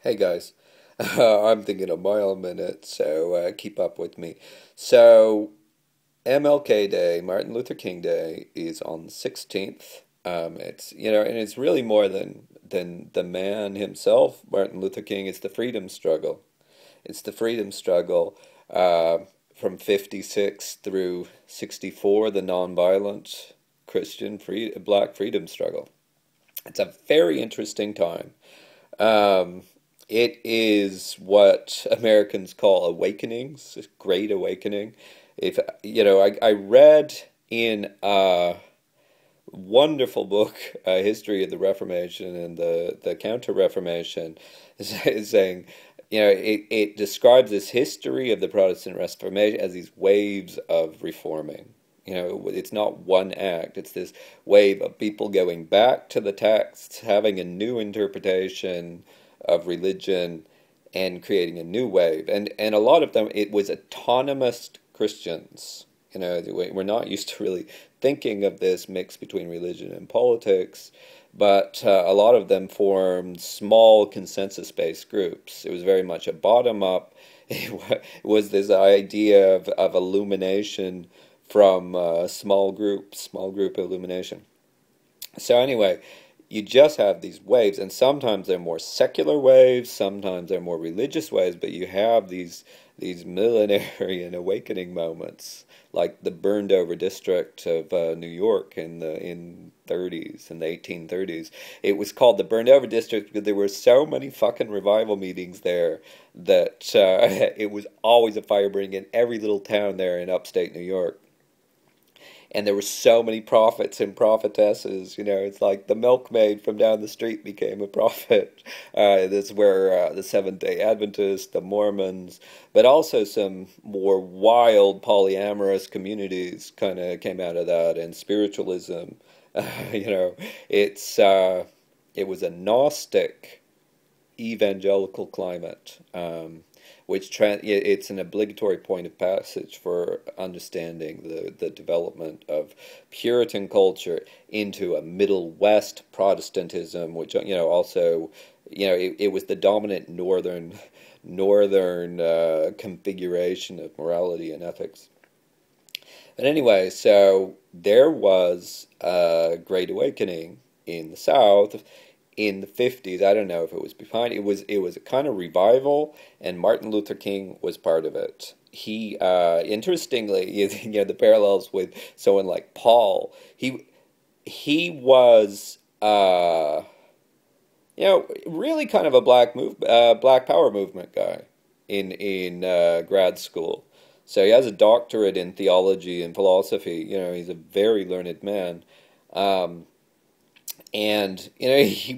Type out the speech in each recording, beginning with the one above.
Hey guys, I'm thinking a mile a minute, so keep up with me. So, MLK Day, Martin Luther King Day, is on the 16th. And it's really more than the man himself, Martin Luther King. It's the freedom struggle. It's the freedom struggle uh, from 56 through 64, the nonviolent Black freedom struggle. It's a very interesting time. Um, it is what Americans call awakenings, great awakening. If I read in a wonderful book, History of the Reformation and the Counter Reformation, saying, it describes this history of the Protestant Reformation as these waves of reforming. It's not one act, it's this wave of people going back to the texts, having a new interpretation of religion, and creating a new wave. And a lot of them, it was autonomous Christians. We're not used to really thinking of this mix between religion and politics, but a lot of them formed small consensus-based groups. It was very much a bottom-up. It was this idea of illumination from small group illumination. So anyway, you just have these waves, and sometimes they're more secular waves, sometimes they're more religious waves, but you have these millenarian awakening moments, like the burned over district of New York in the 1830s. It was called the burned over district because there were so many fucking revival meetings there that it was always a fire burning in every little town there in upstate New York. And there were so many prophets and prophetesses. It's like the milkmaid from down the street became a prophet. That's where the Seventh-day Adventists, the Mormons, but also some more wild polyamorous communities kind of came out of that, and spiritualism. It's it was a Gnostic evangelical climate. It's an obligatory point of passage for understanding the development of Puritan culture into a Middle West Protestantism, which also it was the dominant northern configuration of morality and ethics. But anyway, so there was a Great Awakening in the South in the 50s. I don't know if it was behind. It was a kind of revival, and Martin Luther King was part of it. He, interestingly, the parallels with someone like Paul. He was, really kind of a black power movement guy in grad school. So he has a doctorate in theology and philosophy. He's a very learned man. And he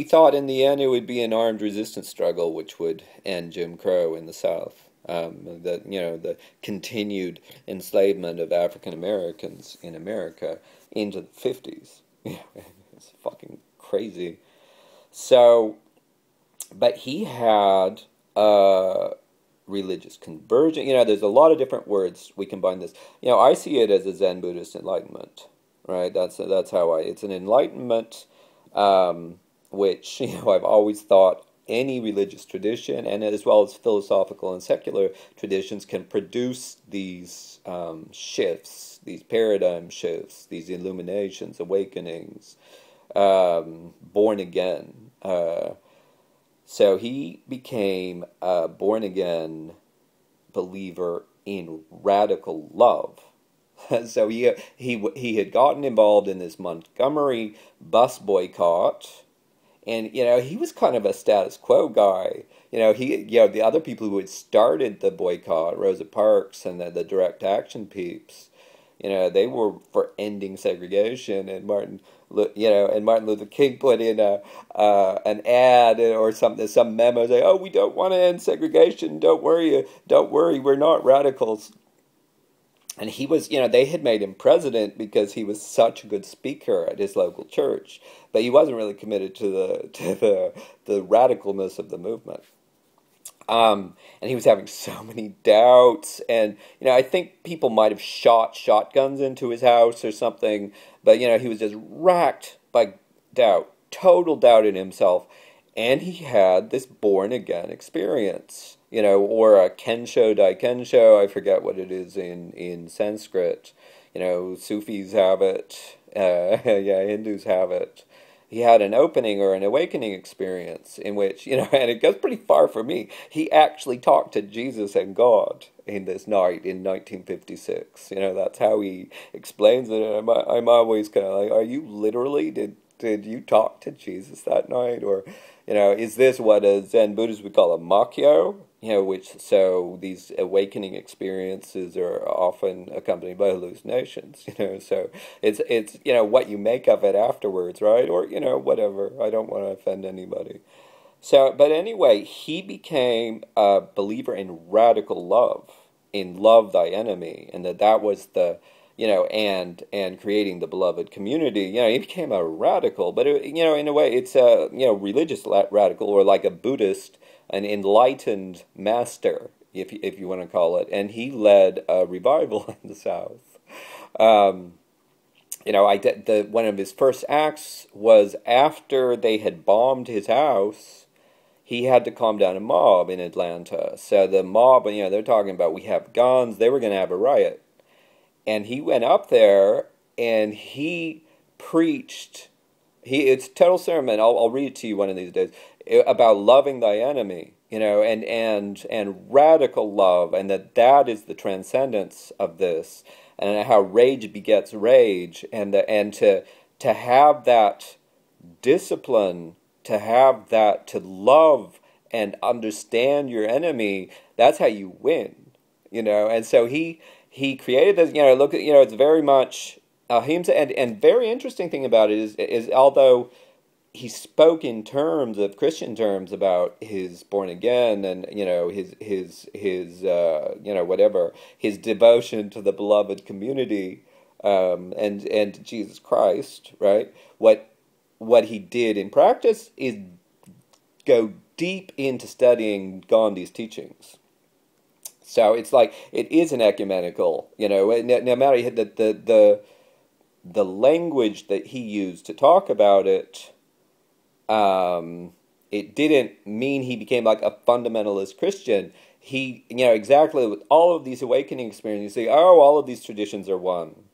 thought in the end it would be an armed resistance struggle which would end Jim Crow in the South. The continued enslavement of African Americans in America into the 50s. It's fucking crazy. So, but he had religious conversion. There's a lot of different words we combine this. I see it as a Zen Buddhist enlightenment. Right, that's how it's an enlightenment, which I've always thought any religious tradition, and as well as philosophical and secular traditions, can produce these shifts, these paradigm shifts, these illuminations, awakenings, born again. So he became a born again believer in radical love. So he had gotten involved in this Montgomery bus boycott, and he was kind of a status quo guy. The other people who had started the boycott, Rosa Parks and the direct action peeps, they were for ending segregation, and Martin Luther King put in an ad or something, some memo saying, "Oh, we don't want to end segregation. Don't worry, we're not radicals." And he was, they had made him president because he was such a good speaker at his local church, but he wasn't really committed to the radicalness of the movement. And he was having so many doubts, and I think people might have shot shotguns into his house or something, but he was just racked by doubt, total doubt in himself. and he had this born-again experience, or a Kensho Daikensho, I forget what it is in Sanskrit. Sufis have it, yeah, Hindus have it. He had an opening or an awakening experience in which, and it goes pretty far for me, he actually talked to Jesus and God in this night in 1956. That's how he explains it. And I'm always kind of like, are you literally, did you talk to Jesus that night? Or, is this what a Zen Buddhist would call a makyo? So these awakening experiences are often accompanied by hallucinations, so it's what you make of it afterwards, right? Or, whatever. I don't want to offend anybody. So, but anyway, he became a believer in radical love, in love thy enemy, and that was the, and creating the beloved community. He became a radical, but in a way, it's a religious radical, or like a Buddhist, an enlightened master, if you want to call it, and he led a revival in the South. One of his first acts was after they had bombed his house. He had to calm down a mob in Atlanta. So the mob, they're talking about, we have guns. They were going to have a riot. And he went up there and he preached. It's a total sermon. I'll read it to you one of these days, about loving thy enemy, and radical love, and that is the transcendence of this, and how rage begets rage, and to have that discipline, to have that, to love and understand your enemy. That's how you win, And so he created this. Look at, it's very much ahimsa, and very interesting thing about it is although he spoke in terms of Christian terms about his born again, and his whatever, his devotion to the beloved community, and to Jesus Christ, right? What he did in practice is go deep into studying Gandhi's teachings. So it's like, it is an ecumenical, no matter the language that he used to talk about it. It didn't mean he became like a fundamentalist Christian. He, exactly with all of these awakening experiences, you say, oh, all of these traditions are one.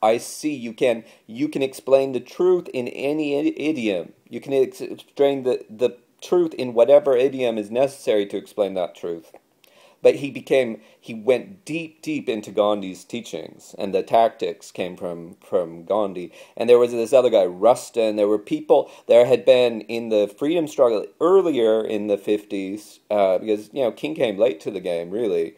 I see. You can explain the truth in any idiom. You can explain the truth in whatever idiom is necessary to explain that truth. But he went deep into Gandhi's teachings, and the tactics came from Gandhi. And there was this other guy, Rustin. There had been in the freedom struggle earlier in the 50s, because, King came late to the game, really.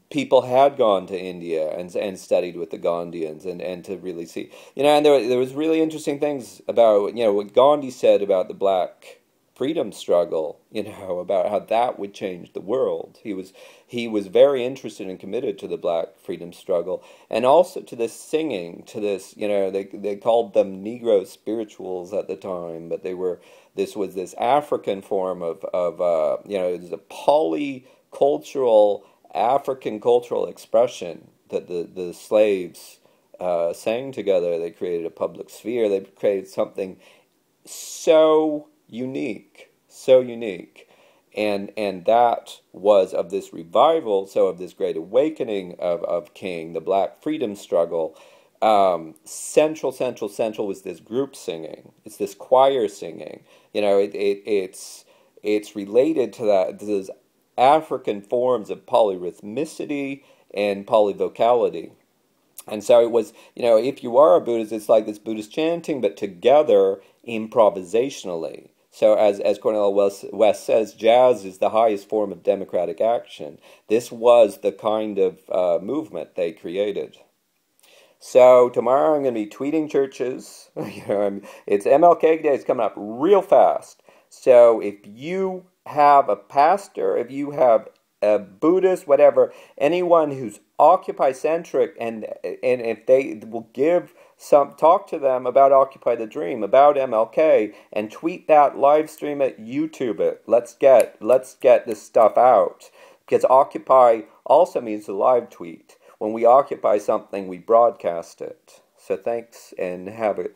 People had gone to India and studied with the Gandhians, and to really see, and there was really interesting things about, what Gandhi said about the black freedom struggle, about how that would change the world. He was very interested and committed to the black freedom struggle, and also to this singing, to this, they called them Negro spirituals at the time, but this was this African form of it was a polycultural African cultural expression that the slaves sang together. They created a public sphere. They created something so unique, and that was of this revival, so of this great awakening of King, the black freedom struggle. Central was this group singing. It's this choir singing. It's related to that, to those African forms of polyrhythmicity and polyvocality. And so it was, if you are a Buddhist, it's like this Buddhist chanting, but together improvisationally. So as Cornel West says, jazz is the highest form of democratic action. This was the kind of movement they created. So tomorrow I'm going to be tweeting churches. It's MLK Day. It's coming up real fast. So if you have a pastor, if you have a Buddhist, whatever, anyone who's Occupy-centric, and if they will talk to them about Occupy the Dream, about MLK, and tweet that, live stream it, YouTube it. Let's get this stuff out, because Occupy also means to live tweet. When we occupy something, we broadcast it. So thanks, and have a,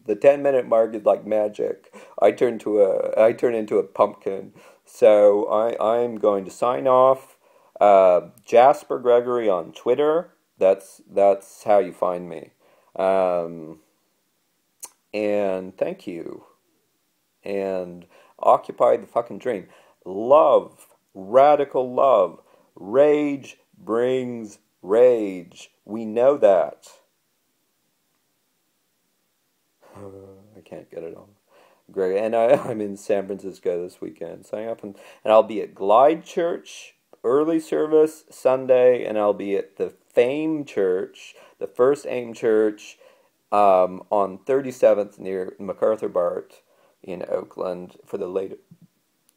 the 10-minute mark is like magic. I turn into a pumpkin. So I'm going to sign off. Jasper Gregory on Twitter. That's how you find me. Um, and thank you. And occupy the fucking dream. Love, radical love. Rage brings rage. We know that. I can't get it on. Great. And I'm in San Francisco this weekend. Signing up, and I'll be at Glide Church, early service Sunday, and I'll be at the Fame Church, the first AIM Church, on 37th near MacArthur Bart in Oakland for the late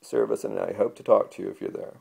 service, and I hope to talk to you if you're there.